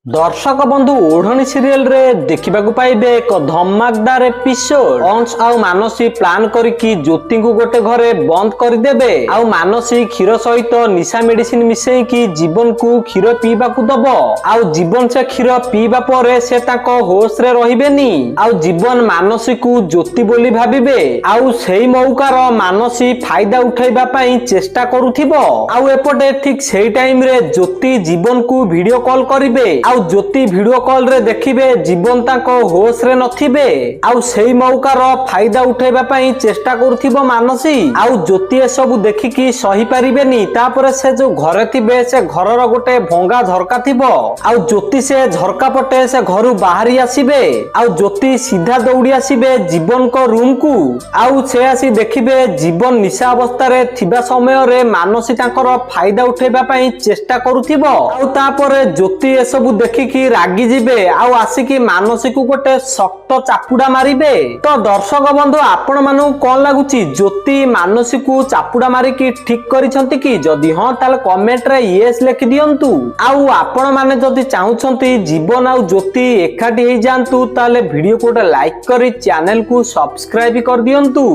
दर्शक बंधु ओढ़नी सीरियल रे देखा पाइबे एक धमाकदार एपिसोड। अंश आउ मानसी प्लान करिकी ज्योति को गोटे घरे बंद करदेबे आउ मानसी क्षीर सहित निशा मेडिसिन मिसेकी जीवन को क्षीर पीवा को दब आउ जीवन से क्षीर पीवा परे से ताको होश रे रहिबेनी आउ जीवन मानसी को ज्योति बोली भाबिबे आउ सेही मौकार मानसी फायदा उठाइबा पई चेष्टा करूथिबो आउ एपटे ठीक सेही टाइम रे ज्योति जीवन को वीडियो कॉल करिबे आउ ज्योति वीडियो कॉल रे देखिबे जीवन ताको होश रे नथिबे आउ सेही मौकार फायदा उठाइबा पई चेष्टा करूथिबो मानसी आउ ज्योति ए सब देखिकी सही परिबेनी तापर से जो घरे थिबे से घरर गोटे भंगा झरका थिबो आउ ज्योति से झरका पटे से घरु बाहरी आसीबे आउ ज्योति सीधा दौड़ी आसीबे जीवन को रूम को आउ से आसी देखिबे जीवन निशा अवस्था रे थिबा समय रे मानसी ताकर फायदा उठाइबा पई चेष्टा करूथिबो आउ तापर ज्योति ए सब देखिकी रागी जिबे आउ आसिकी मानसी को गोटे शक्त चापुडा मारिबे। तो दर्शक बंधु आपण मानु कोन लागुची ज्योति मानसी को चापुडा मारिकी ठीक करिसंती कि जदि हां ताले कमेंट रे यस लिखि दियंतु आउ आपण माने जदि चाहुचंती जीवन आउ ज्योति एकाठी हे जानतु ताले वीडियो को लाइक करी चैनल को सब्सक्राइब कर दियंतु।